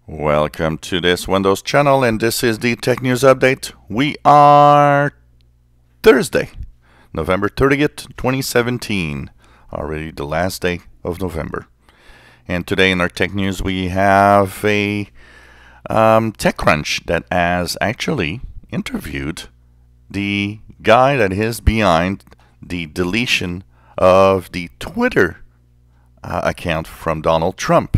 Welcome to this Windows channel, and this is the Tech News Update. We are Thursday, November 30th, 2017, already the last day of November. And today in our Tech News we have a TechCrunch that has actually interviewed the guy that is behind the deletion of the Twitter account from Donald Trump.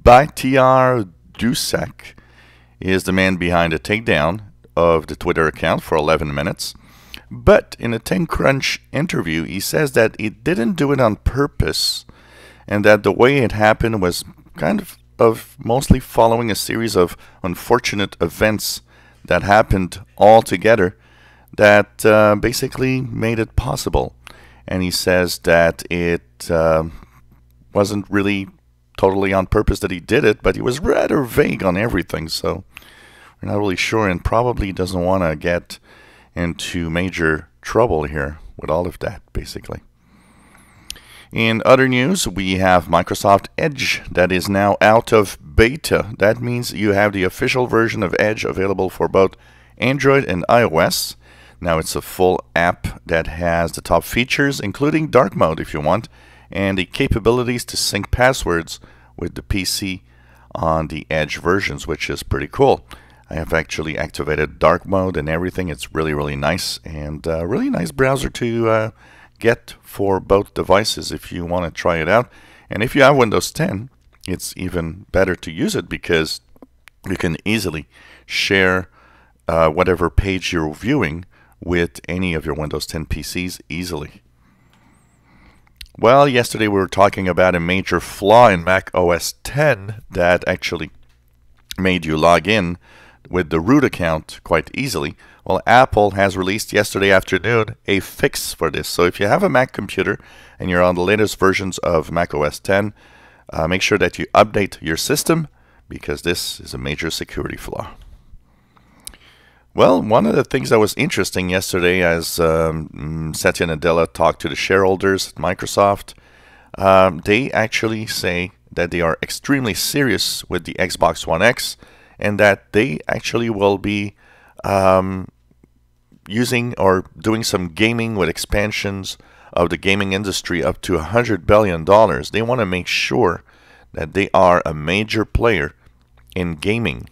Bakhtiar Dusak is the man behind the takedown of the Twitter account for 11 minutes. But in a TechCrunch interview, he says that he didn't do it on purpose and that the way it happened was kind of mostly following a series of unfortunate events that happened all together that basically made it possible. And he says that it wasn't really totally on purpose that he did it, but he was rather vague on everything, so we're not really sure, and probably doesn't want to get into major trouble here with all of that, basically. In other news, we have Microsoft Edge that is now out of beta. That means you have the official version of Edge available for both Android and iOS. Now it's a full app that has the top features, including dark mode if you want, and the capabilities to sync passwords with the PC on the Edge versions, which is pretty cool. I have actually activated dark mode and everything. It's really nice, and a really nice browser to get for both devices if you want to try it out. And if you have Windows 10, it's even better to use it because you can easily share whatever page you're viewing with any of your Windows 10 PCs easily. Well, yesterday we were talking about a major flaw in Mac OS X that actually made you log in with the root account quite easily. Well, Apple has released yesterday afternoon a fix for this. So if you have a Mac computer and you're on the latest versions of Mac OS X, make sure that you update your system because this is a major security flaw. Well, one of the things that was interesting yesterday as Satya Nadella talked to the shareholders at Microsoft, they actually say that they are extremely serious with the Xbox One X and that they actually will be using or doing some gaming with expansions of the gaming industry up to $100 billion. They want to make sure that they are a major player in gaming.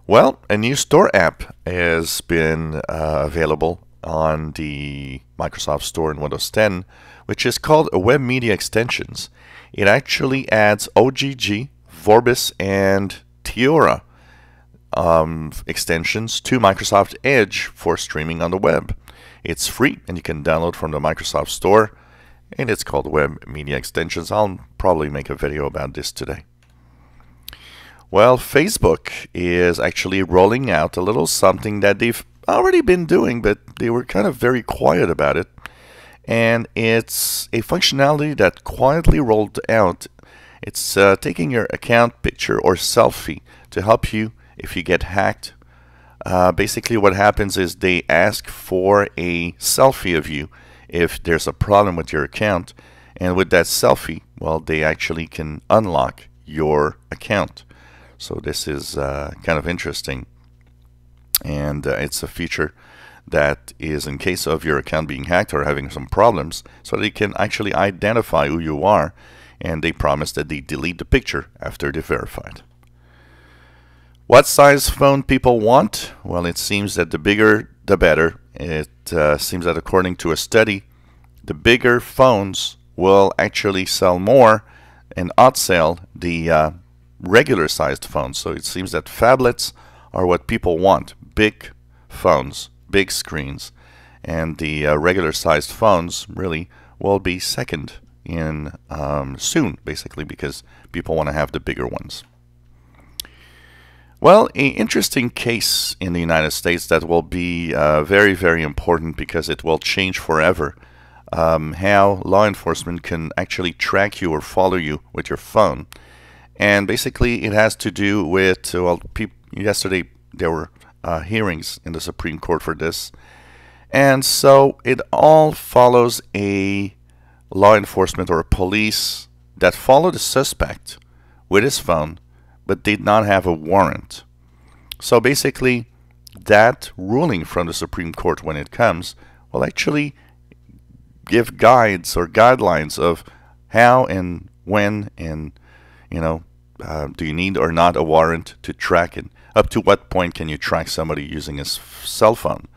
Well, a new store app has been available on the Microsoft Store in Windows 10, which is called Web Media Extensions. It actually adds OGG, Vorbis, and Theora extensions to Microsoft Edge for streaming on the web. It's free and you can download from the Microsoft Store, and it's called Web Media Extensions. I'll probably make a video about this today. Well, Facebook is actually rolling out a little something that they've already been doing, but they were kind of very quiet about it. And it's a functionality that quietly rolled out. It's taking your account picture or selfie to help you if you get hacked. Basically what happens is they ask for a selfie of you if there's a problem with your account. And with that selfie, well, they actually can unlock your account. So this is kind of interesting, and it's a feature that is in case of your account being hacked or having some problems, so they can actually identify who you are, and they promise that they delete the picture after they verified. What size phone people want? Well, it seems that the bigger the better. It seems that according to a study, the bigger phones will actually sell more and outsell the regular sized phones. So it seems that phablets are what people want, big phones, big screens, and the regular sized phones really will be second in soon, basically, because people want to have the bigger ones. Well, an interesting case in the United States that will be very important because it will change forever how law enforcement can actually track you or follow you with your phone. And basically it has to do with, well, yesterday there were hearings in the Supreme Court for this. And so it all follows a law enforcement or a police that followed a suspect with his phone but did not have a warrant. So basically, that ruling from the Supreme Court, when it comes, will actually give guides or guidelines of how and when and, do you need or not a warrant to track it? Up to what point can you track somebody using his cell phone?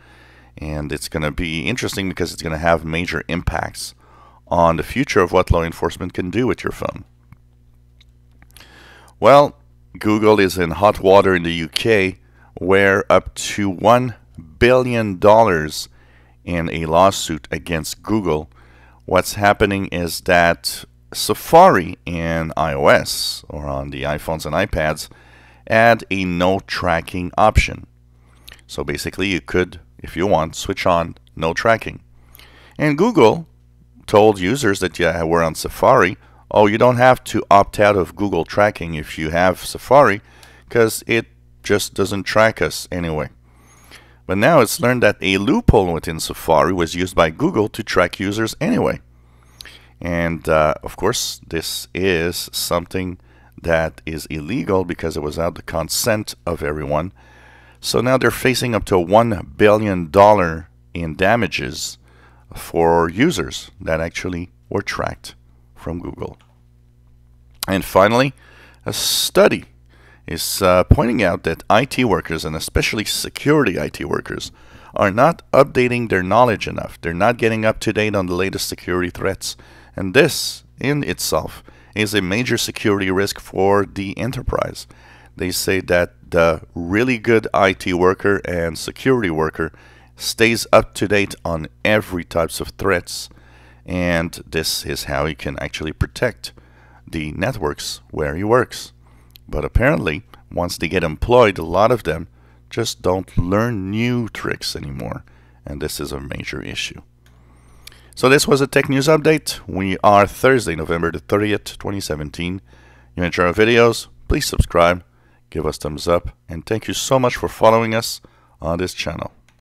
And it's going to be interesting because it's going to have major impacts on the future of what law enforcement can do with your phone. Well, Google is in hot water in the UK, where up to $1 billion in a lawsuit against Google. What's happening is that Safari in iOS, or on the iPhones and iPads, add a no tracking option. So basically you could, if you want, switch on no tracking. And Google told users that were on Safari, oh, you don't have to opt out of Google tracking if you have Safari, because it just doesn't track us anyway. But now it's learned that a loophole within Safari was used by Google to track users anyway. And of course, this is something that is illegal because it was without the consent of everyone. So now they're facing up to $1 billion in damages for users that actually were tracked from Google. And finally, a study is pointing out that IT workers, and especially security IT workers, are not updating their knowledge enough. They're not getting up to date on the latest security threats. And this in itself is a major security risk for the enterprise. They say that the really good IT worker and security worker stays up to date on every types of threats, and this is how he can actually protect the networks where he works. But apparently, once they get employed, a lot of them just don't learn new tricks anymore, and this is a major issue. So this was a Tech News Update. We are Thursday, November the 30th, 2017. You enjoy our videos, please subscribe, give us thumbs up, and thank you so much for following us on this channel.